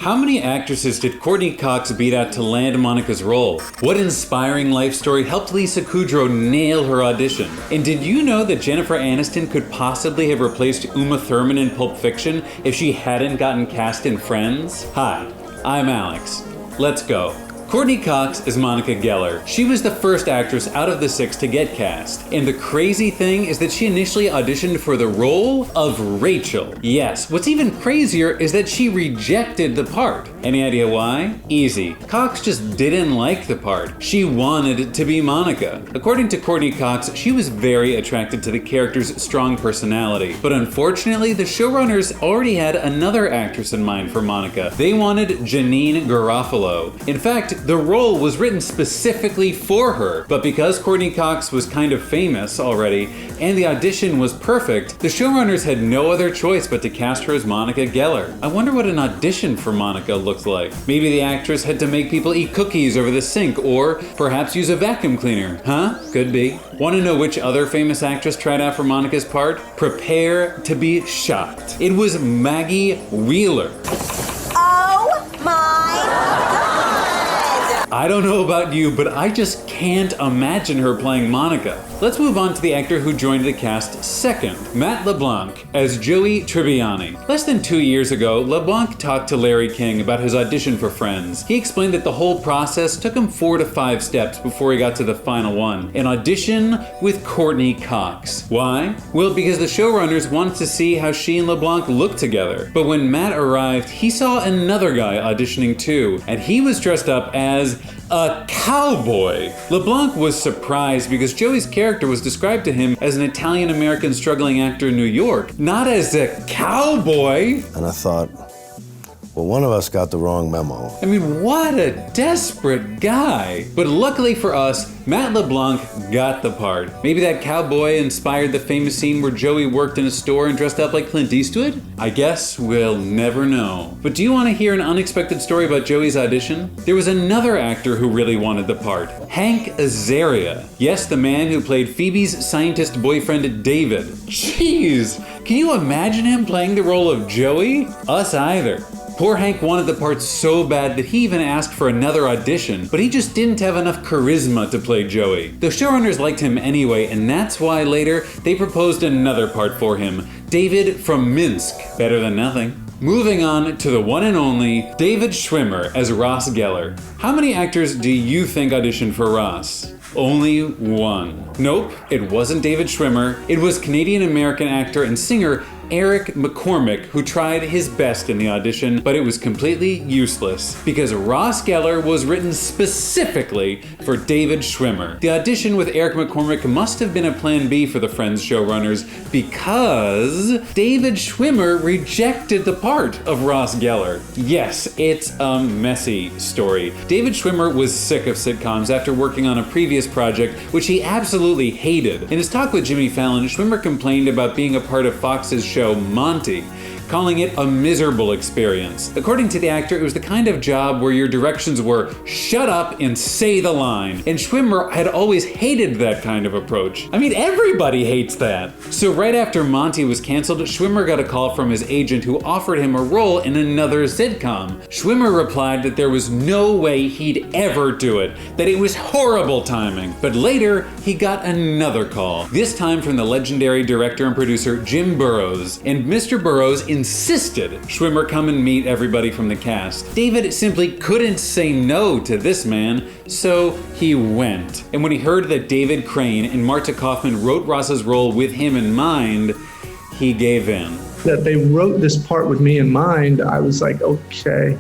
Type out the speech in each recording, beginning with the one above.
How many actresses did Courteney Cox beat out to land Monica's role? What inspiring life story helped Lisa Kudrow nail her audition? And did you know that Jennifer Aniston could possibly have replaced Uma Thurman in Pulp Fiction if she hadn't gotten cast in Friends? Hi, I'm Alex. Let's go. Courteney Cox is Monica Geller. She was the first actress out of the 6 to get cast. And the crazy thing is that she initially auditioned for the role of Rachel. Yes, what's even crazier is that she rejected the part. Any idea why? Easy. Cox just didn't like the part. She wanted to be Monica. According to Courteney Cox, she was very attracted to the character's strong personality. But unfortunately, the showrunners already had another actress in mind for Monica. They wanted Janeane Garofalo. In fact, the role was written specifically for her, but because Courteney Cox was kind of famous already, and the audition was perfect, the showrunners had no other choice but to cast her as Monica Geller. I wonder what an audition for Monica looks like. Maybe the actress had to make people eat cookies over the sink, or perhaps use a vacuum cleaner. Huh? Could be. Want to know which other famous actress tried out for Monica's part? Prepare to be shocked. It was Maggie Wheeler. Oh my God! I don't know about you, but I just can't imagine her playing Monica. Let's move on to the actor who joined the cast second, Matt LeBlanc as Joey Tribbiani. Less than 2 years ago, LeBlanc talked to Larry King about his audition for Friends. He explained that the whole process took him 4 to 5 steps before he got to the final one, an audition with Courteney Cox. Why? Well, because the showrunners wanted to see how she and LeBlanc looked together. But when Matt arrived, he saw another guy auditioning too, and he was dressed up as a cowboy. LeBlanc was surprised because Joey's character was described to him as an Italian-American struggling actor in New York, not as a cowboy. And I thought, well, one of us got the wrong memo. I mean, what a desperate guy. But luckily for us, Matt LeBlanc got the part. Maybe that cowboy inspired the famous scene where Joey worked in a store and dressed up like Clint Eastwood? I guess we'll never know. But do you want to hear an unexpected story about Joey's audition? There was another actor who really wanted the part, Hank Azaria. Yes, the man who played Phoebe's scientist boyfriend David. Jeez, can you imagine him playing the role of Joey? Us either. Poor Hank wanted the part so bad that he even asked for another audition, but he just didn't have enough charisma to play Joey. The showrunners liked him anyway, and that's why later they proposed another part for him, David from Minsk. Better than nothing. Moving on to the one and only David Schwimmer as Ross Geller. How many actors do you think auditioned for Ross? Only one. Nope, it wasn't David Schwimmer. It was Canadian-American actor and singer Eric McCormick, who tried his best in the audition, but it was completely useless because Ross Geller was written specifically for David Schwimmer. The audition with Eric McCormick must have been a plan B for the Friends showrunners because David Schwimmer rejected the part of Ross Geller. Yes, it's a messy story. David Schwimmer was sick of sitcoms after working on a previous project, which he absolutely hated. In his talk with Jimmy Fallon, Schwimmer complained about being a part of Fox's show Monty, calling it a miserable experience. According to the actor, it was the kind of job where your directions were shut up and say the line. And Schwimmer had always hated that kind of approach. I mean, everybody hates that. So right after Monty was canceled, Schwimmer got a call from his agent who offered him a role in another sitcom. Schwimmer replied that there was no way he'd ever do it, that it was horrible timing. But later, he got another call, this time from the legendary director and producer Jim Burrows. And Mr. Burrows insisted Schwimmer come and meet everybody from the cast. David simply couldn't say no to this man, so he went. And when he heard that David Crane and Marta Kaufman wrote Ross's role with him in mind, he gave in. That they wrote this part with me in mind, I was like, okay.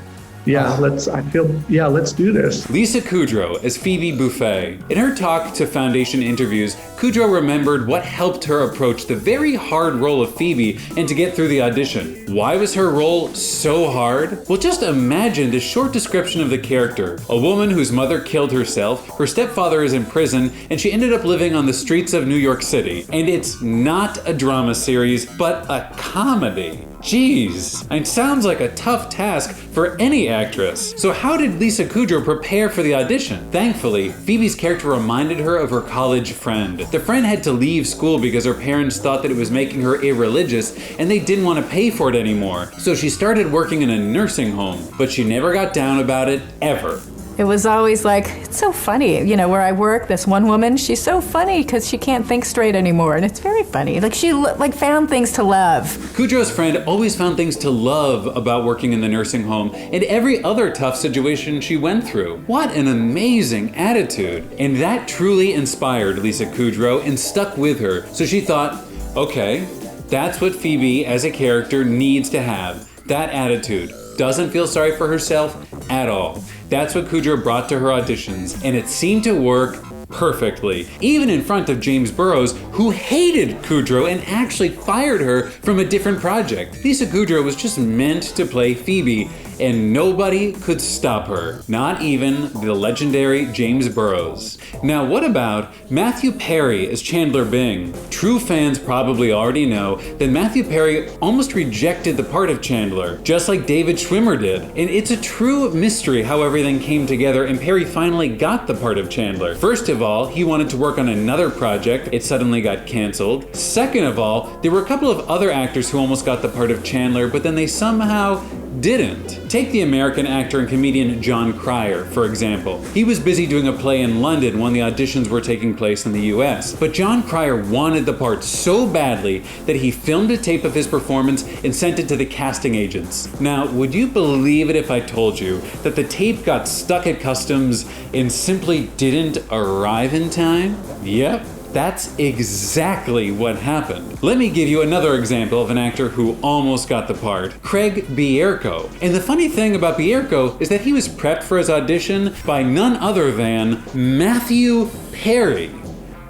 let's do this. Lisa Kudrow as Phoebe Buffay. In her talk to Foundation Interviews, Kudrow remembered what helped her approach the very hard role of Phoebe and to get through the audition. Why was her role so hard? Well, just imagine this short description of the character. A woman whose mother killed herself, her stepfather is in prison, and she ended up living on the streets of New York City. And it's not a drama series, but a comedy. Jeez, it sounds like a tough task for any actress. So how did Lisa Kudrow prepare for the audition? Thankfully, Phoebe's character reminded her of her college friend. The friend had to leave school because her parents thought that it was making her irreligious and they didn't want to pay for it anymore. So she started working in a nursing home, but she never got down about it, ever. It was always like, it's so funny, you know, where I work, this one woman, she's so funny because she can't think straight anymore, and it's very funny. Like, she found things to love. Kudrow's friend always found things to love about working in the nursing home and every other tough situation she went through. What an amazing attitude. And that truly inspired Lisa Kudrow and stuck with her. So she thought, okay, that's what Phoebe as a character needs to have. That attitude. Doesn't feel sorry for herself at all. That's what Kudrow brought to her auditions, and it seemed to work perfectly, even in front of James Burrows, who hated Kudrow and actually fired her from a different project. Lisa Kudrow was just meant to play Phoebe, and nobody could stop her, not even the legendary James Burrows. Now, what about Matthew Perry as Chandler Bing? True fans probably already know that Matthew Perry almost rejected the part of Chandler, just like David Schwimmer did. And it's a true mystery how everything came together and Perry finally got the part of Chandler. First of all, he wanted to work on another project. It suddenly got canceled. Second of all, there were a couple of other actors who almost got the part of Chandler, but then they somehow didn't. Take the American actor and comedian Jon Cryer, for example. He was busy doing a play in London when the auditions were taking place in the US. But Jon Cryer wanted the part so badly that he filmed a tape of his performance and sent it to the casting agents. Now, would you believe it if I told you that the tape got stuck at customs and simply didn't arrive in time? Yep. That's exactly what happened. Let me give you another example of an actor who almost got the part, Craig Bierko. And the funny thing about Bierko is that he was prepped for his audition by none other than Matthew Perry.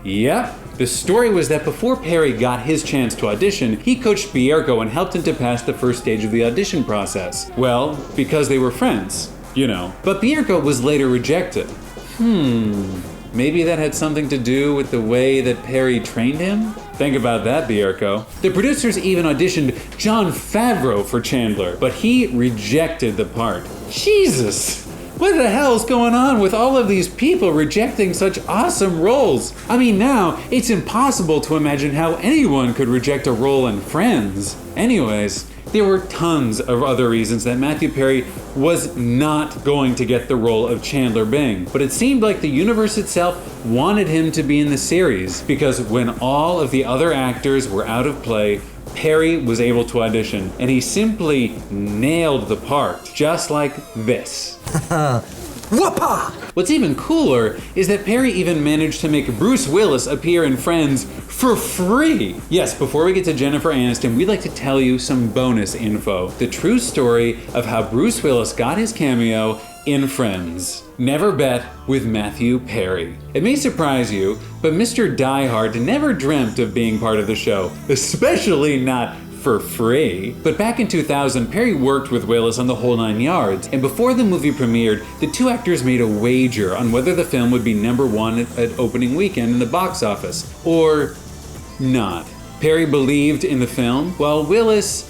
Yep. The story was that before Perry got his chance to audition, he coached Bierko and helped him to pass the first stage of the audition process. Well, because they were friends, you know. But Bierko was later rejected. Maybe that had something to do with the way that Perry trained him? Think about that, Bierko. The producers even auditioned Jon Favreau for Chandler, but he rejected the part. Jesus! What the hell's going on with all of these people rejecting such awesome roles? I mean, now, it's impossible to imagine how anyone could reject a role in Friends. Anyways, there were tons of other reasons that Matthew Perry was not going to get the role of Chandler Bing, but it seemed like the universe itself wanted him to be in the series, because when all of the other actors were out of play, Perry was able to audition, and he simply nailed the part, just like this. Whoopah! What's even cooler is that Perry even managed to make Bruce Willis appear in Friends for free. Yes, before we get to Jennifer Aniston, we'd like to tell you some bonus info. The true story of how Bruce Willis got his cameo in Friends. Never bet with Matthew Perry. It may surprise you, but Mr. Die Hard never dreamt of being part of the show, especially not for free. But back in 2000, Perry worked with Willis on The Whole Nine Yards, and before the movie premiered, the two actors made a wager on whether the film would be #1 at opening weekend in the box office, or not. Perry believed in the film, while Willis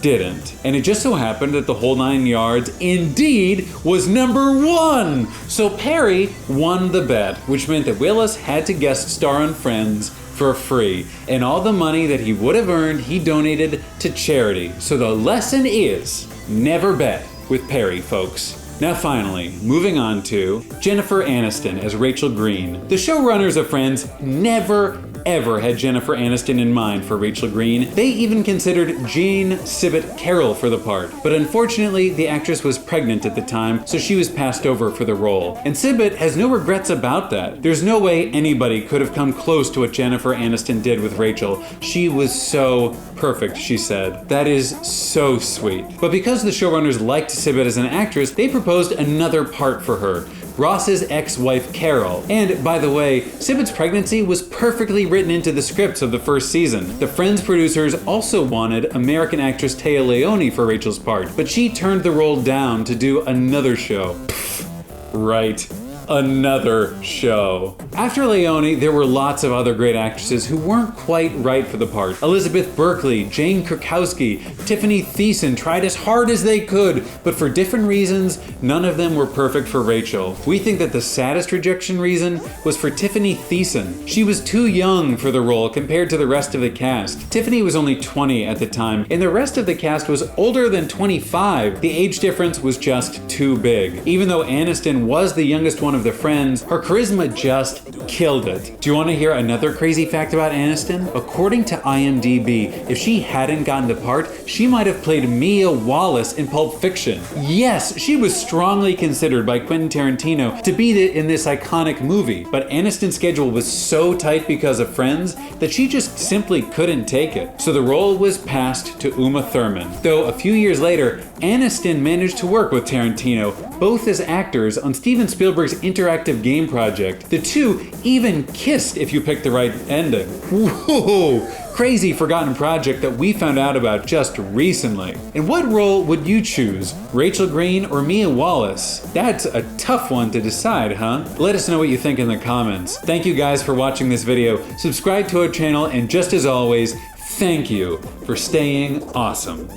didn't. And it just so happened that The Whole Nine Yards indeed was #1! So Perry won the bet, which meant that Willis had to guest star on Friends for free. And all the money that he would have earned, he donated to charity. So the lesson is, never bet with Perry, folks. Now finally, moving on to Jennifer Aniston as Rachel Green. The showrunners of Friends never ever had Jennifer Aniston in mind for Rachel Green. They even considered Jean Sibbett Carroll for the part, but unfortunately the actress was pregnant at the time, so she was passed over for the role. And Sibbett has no regrets about that. There's no way anybody could have come close to what Jennifer Aniston did with Rachel. She was so perfect, she said. That is so sweet. But because the showrunners liked Sibbett as an actress, they proposed another part for her, Ross's ex-wife Carol. And by the way, Sibbett's pregnancy was perfectly written into the scripts of the first season. The Friends producers also wanted American actress Téa Leoni for Rachel's part, but she turned the role down to do another show. Pfft, right. Another show. After Leone, there were lots of other great actresses who weren't quite right for the part. Elizabeth Berkley, Jane Krakowski, Tiffany Thiessen tried as hard as they could, but for different reasons, none of them were perfect for Rachel. We think that the saddest rejection reason was for Tiffany Thiessen. She was too young for the role compared to the rest of the cast. Tiffany was only 20 at the time, and the rest of the cast was older than 25. The age difference was just too big. Even though Aniston was the youngest one of the friends, her charisma just killed it. Do you want to hear another crazy fact about Aniston? According to IMDb, if she hadn't gotten the part, she might have played Mia Wallace in Pulp Fiction. Yes, she was strongly considered by Quentin Tarantino to be in this iconic movie, but Aniston's schedule was so tight because of Friends that she just simply couldn't take it. So the role was passed to Uma Thurman. Though a few years later, Aniston managed to work with Tarantino, both as actors, on Steven Spielberg's interactive game project. The two even kissed if you picked the right ending. Whoa! Crazy forgotten project that we found out about just recently. And what role would you choose? Rachel Green or Mia Wallace? That's a tough one to decide, huh? Let us know what you think in the comments. Thank you guys for watching this video. Subscribe to our channel, and just as always, thank you for staying awesome.